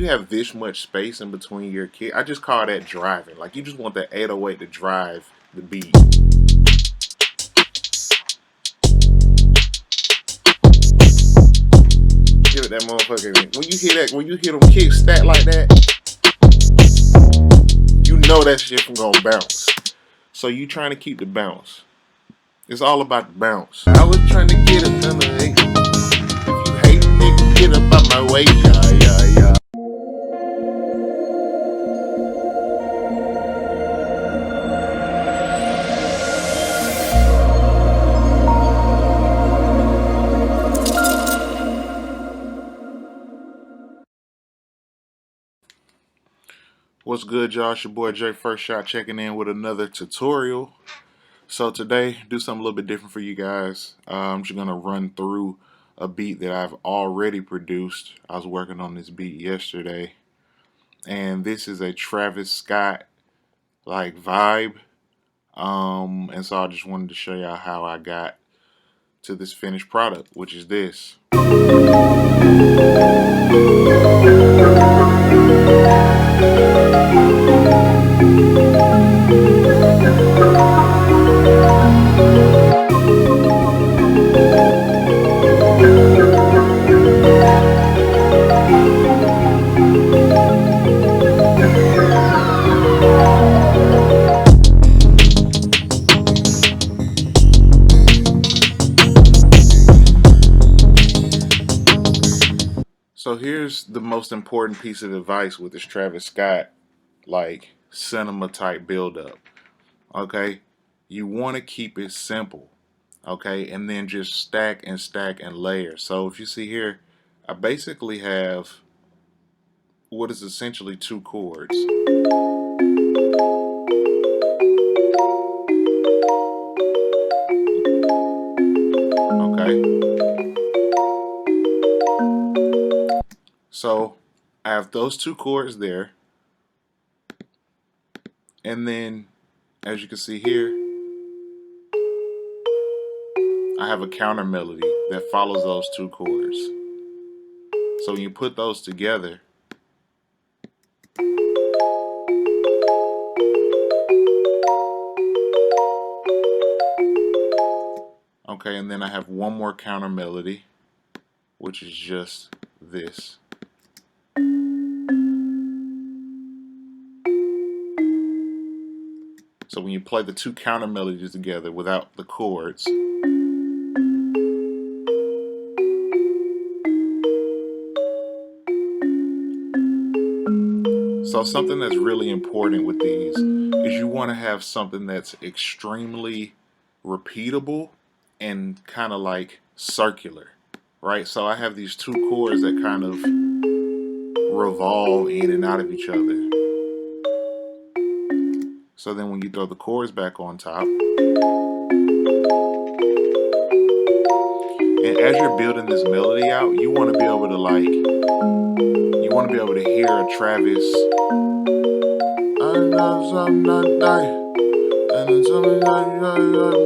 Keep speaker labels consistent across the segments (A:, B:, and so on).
A: you have this much space in between your kick, I just call that driving. Like, you just want that 808 to drive the beat. Give it that motherfucker. When you hear that, when you hear them kicks stack like that, you know that shit from gonna bounce. So you trying to keep the bounce. It's all about the bounce. I was trying to get another hate. If you hate, nigga, get up out my way. Yeah. What's good, y'all? It's your boy Jay First Shot checking in with another tutorial. So today, do something a little bit different for you guys. I'm just gonna run through a beat that I've already produced. I was working on this beat yesterday, and this is a Travis Scott like vibe. And so I just wanted to show y'all how I got to this finished product, which is this. So here's the most important piece of advice with this Travis Scott like cinema type build up. Okay, you want to keep it simple, okay, and then just stack and stack and layer. So if you see here, I basically have what is essentially two chords. Okay, so I have those two chords there, and then as you can see here, I have a counter melody that follows those two chords. So when you put those together, okay, and then I have one more counter melody, which is just this. So when you play the two counter melodies together without the chords, so something that's really important with these is you want to have something that's extremely repeatable and kind of like circular, right? So I have these two chords that kind of revolve in and out of each other. So then when you throw the chords back on top, and as you're building this melody out, you want to be able to hear a Travis. I love some night, and it's something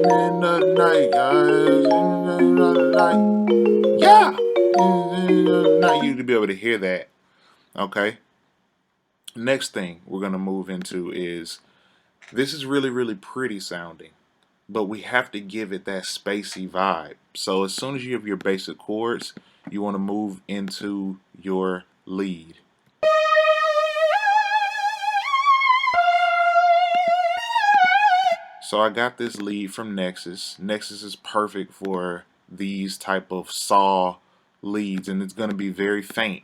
A: midnight, yeah, not you to be able to hear that. Okay. Next thing we're gonna move into is this is really pretty sounding, but we have to give it that spacey vibe. So as soon as you have your basic chords, you want to move into your lead. So I got this lead from Nexus. Nexus is perfect for these type of saw leads, and it's going to be very faint.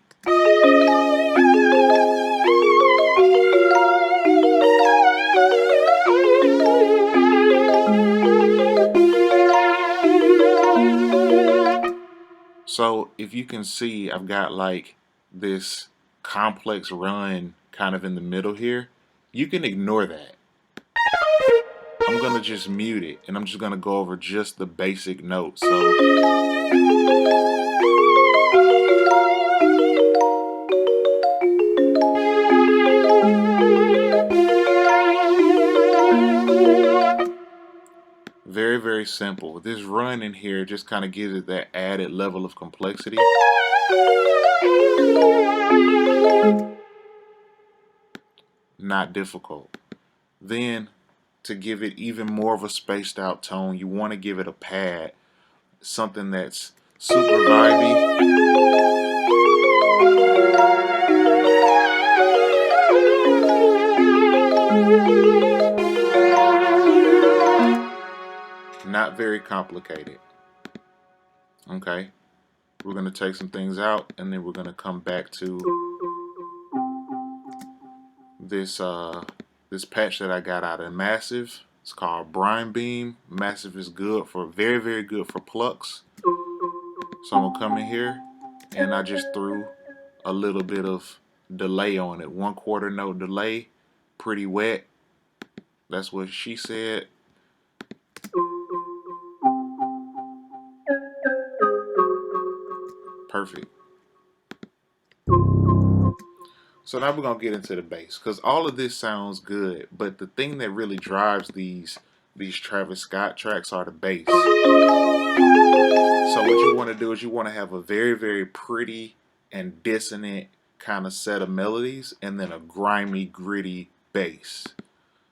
A: So if you can see, I've got like this complex run kind of in the middle here. You can ignore that. I'm gonna just mute it, and I'm just gonna go over just the basic notes. So very simple. This run in here just kind of gives it that added level of complexity. not difficult. Then, to give it even more of a spaced out tone, you want to give it a pad, something that's super vibey. Not very complicated. Okay, we're going to take some things out, and then we're going to come back to this this patch that I got out of Massive. It's called Brine Beam. Massive is good for, very, very good for plucks. So I'm gonna come in here and I just threw a little bit of delay on it. 1/4 note delay, pretty wet. That's what she said. Perfect. So now we're gonna get into the bass, because all of this sounds good, but the thing that really drives these Travis Scott tracks are the bass. So what you want to do is you want to have a very, very pretty and dissonant kind of set of melodies, and then a grimy, gritty bass.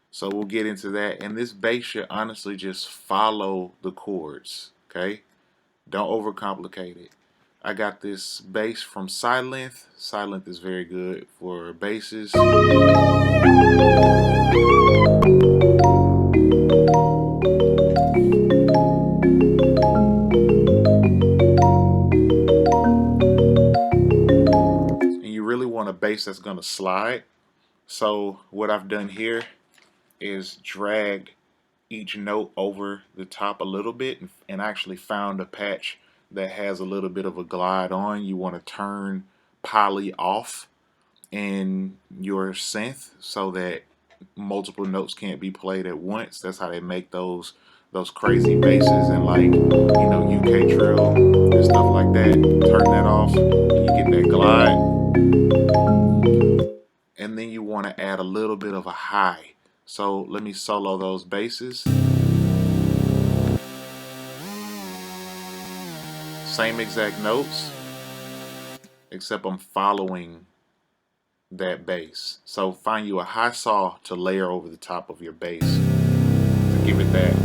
A: So we'll get into that, and this bass should honestly just follow the chords. Okay, don't overcomplicate it. I got this bass from Sylenth. Sylenth is very good for basses. And you really want a bass that's going to slide. So what I've done here is drag each note over the top a little bit, and actually found a patch that has a little bit of a glide on. You want to turn poly off in your synth so that multiple notes can't be played at once. That's how they make those crazy basses and, like, you know, UK drill and stuff like that. Turn that off and you get that glide. And then you want to add a little bit of a high. So let me solo those basses. Same exact notes, except I'm following that bass. So find you a high saw to layer over the top of your bass to give it that.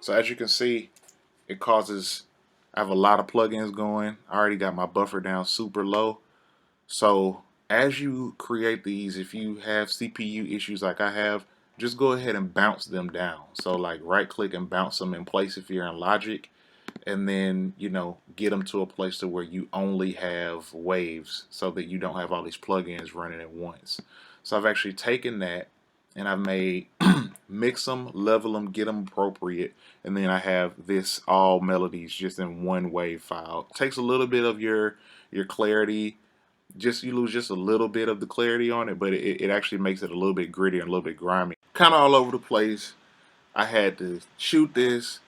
A: So as you can see, it causes, I have a lot of plugins going. I already got my buffer down super low. So as you create these, if you have CPU issues like I have, just go ahead and bounce them down. So like right click and bounce them in place if you're in Logic, and then, you know, get them to a place to where you only have waves so that you don't have all these plugins running at once. So I've actually taken that and I've made mix them, level them, get them appropriate, and then I have this all melodies just in one wave file. It takes a little bit of your clarity. Just, you lose just a little bit of the clarity on it, but it actually makes it a little bit gritty and a little bit grimy. Kind of all over the place. I had to shoot this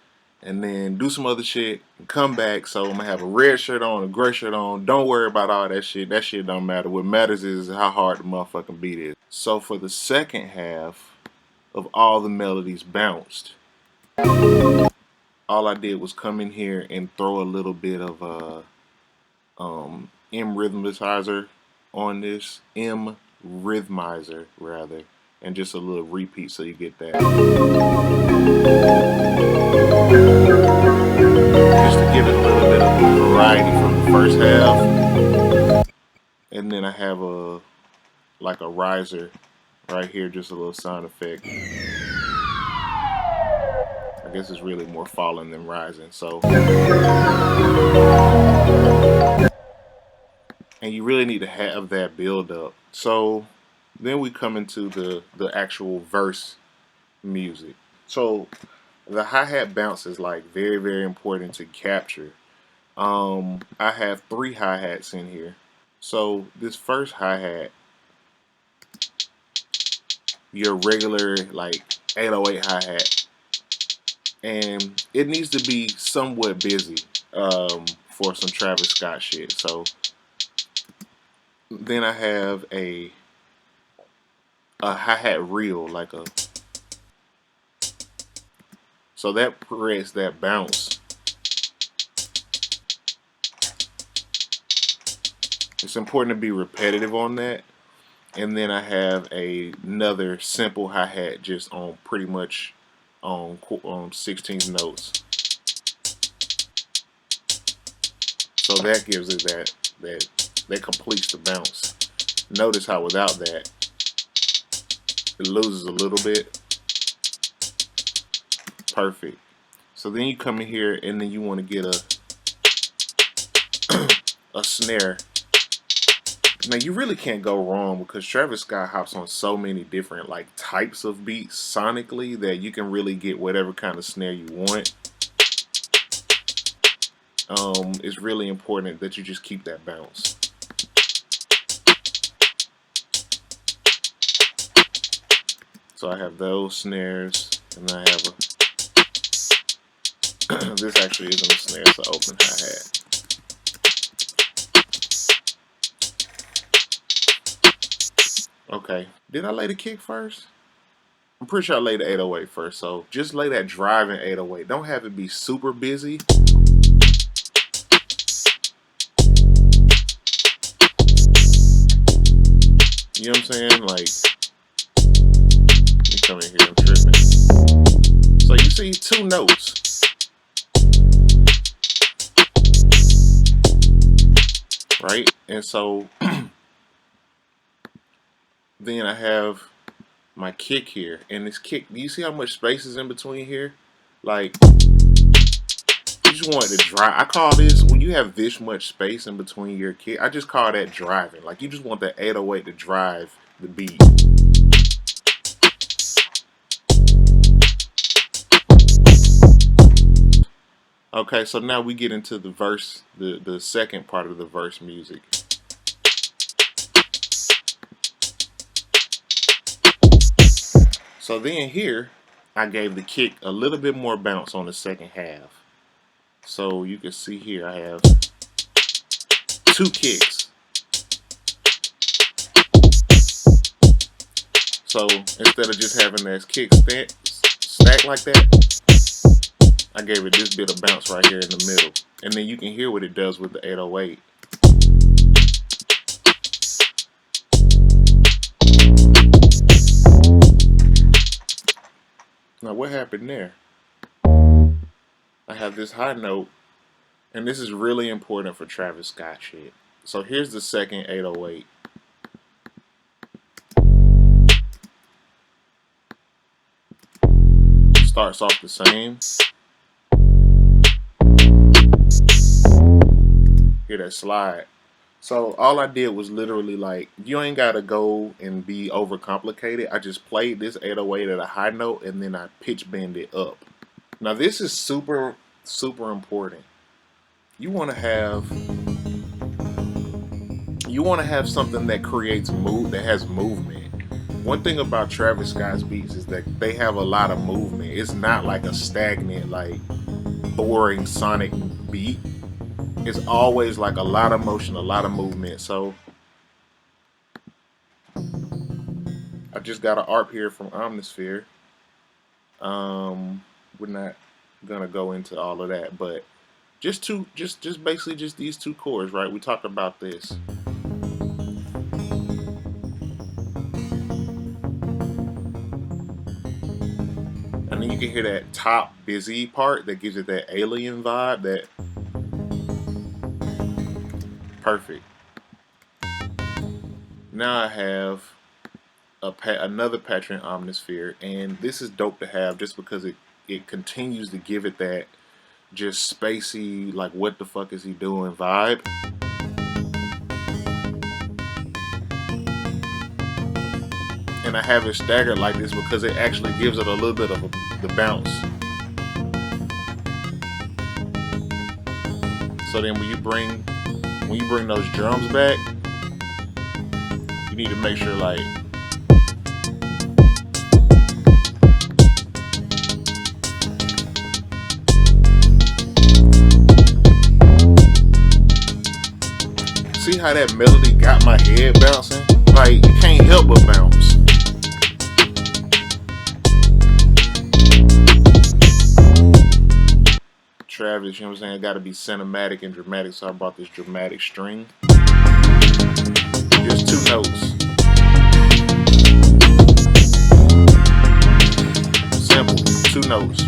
A: and then do some other shit and come back. So I'm gonna have a red shirt on, a gray shirt on. Don't worry about all that shit. That shit don't matter. What matters is how hard the motherfucking beat is. So for the second half of all the melodies bounced, all I did was come in here and throw a little bit of MRhythmizer on this, MRhythmizer rather, and just a little repeat so you get that. Just to give it a little bit of variety from the first half. And then I have a, like a riser right here, just a little sound effect. I guess it's really more falling than rising. So, and you really need to have that build up. So then we come into the actual verse music. So the hi-hat bounce is like very, very important to capture. I have 3 hi-hats in here. So this first hi-hat, your regular like 808 hi-hat, and it needs to be somewhat busy. for some Travis Scott shit. So then I have a hi-hat reel, like a, so that creates that bounce. It's important to be repetitive on that. And then I have another simple hi-hat just on pretty much on 16th notes. So that gives it that completes the bounce. Notice how without that it loses a little bit. Perfect. So then you come in here and then you want to get a snare. Now you really can't go wrong because Travis Scott hops on so many different like types of beats sonically that you can really get whatever kind of snare you want. It's really important that you just keep that bounce. So I have those snares, and I have a this actually isn't a snare, it's an open hi-hat. Okay, did I lay the kick first? I'm pretty sure I laid the 808 first, so just lay that driving 808. Don't have it be super busy. You know what I'm saying? Like, let me come in here, I'm tripping. So you see 2 notes. Right? And so then I have my kick here, and this kick, do you see how much space is in between here? Like, you just want it to drive. I call this, when you have this much space in between your kick, I just call that driving. Like, you just want that 808 to drive the beat. Okay, so now we get into the verse, the second part of the verse music. So then here, I gave the kick a little bit more bounce on the second half. So you can see here I have 2 kicks. So instead of just having that kick stack like that, I gave it this bit of bounce right here in the middle. And then you can hear what it does with the 808. Now what happened there? I have this high note, and this is really important for Travis Scott shit. So here's the second 808. Starts off the same. Hear that slide. So all I did was literally like, you ain't gotta go and be overcomplicated. I just played this 808 at a high note and then I pitch bend it up. Now this is super, super important. You wanna have something that creates mood, that has movement. One thing about Travis Scott's beats is that they have a lot of movement. It's not like a stagnant, like boring sonic beat. It's always like a lot of motion, a lot of movement. So I just got an ARP here from Omnisphere. We're not gonna go into all of that, but just basically just these 2 chords, right? We talked about this. And then you can hear that top busy part that gives it that alien vibe. That perfect. Now I have another patron Omnisphere, and this is dope to have just because it continues to give it that just spacey, like what the fuck is he doing vibe. And I have it staggered like this because it actually gives it a little bit of the bounce. So then when you bring those drums back, you need to make sure like how that melody got my head bouncing? Like, you can't help but bounce. Travis, you know what I'm saying? It gotta be cinematic and dramatic, so I bought this dramatic string. Just 2 notes. Simple, 2 notes.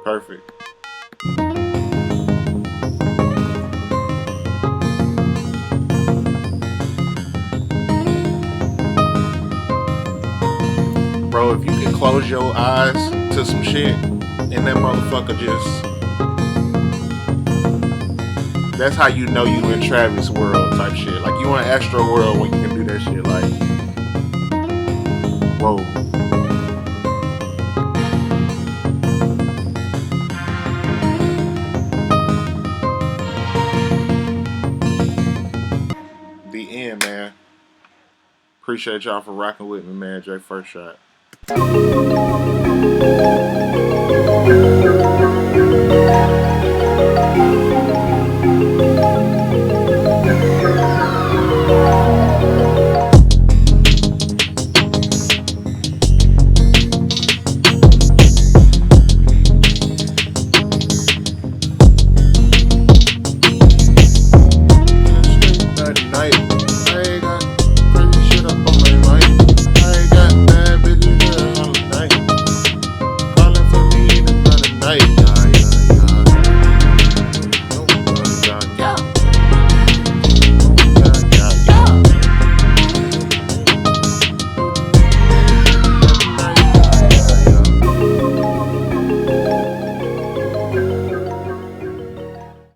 A: Perfect. Bro, if you can close your eyes to some shit and that motherfucker just... That's how you know you in Travis world type shit. Like, you in Astroworld when you can do that shit. Like, whoa. The end, man. Appreciate y'all for rocking with me, man. Jay First Shot.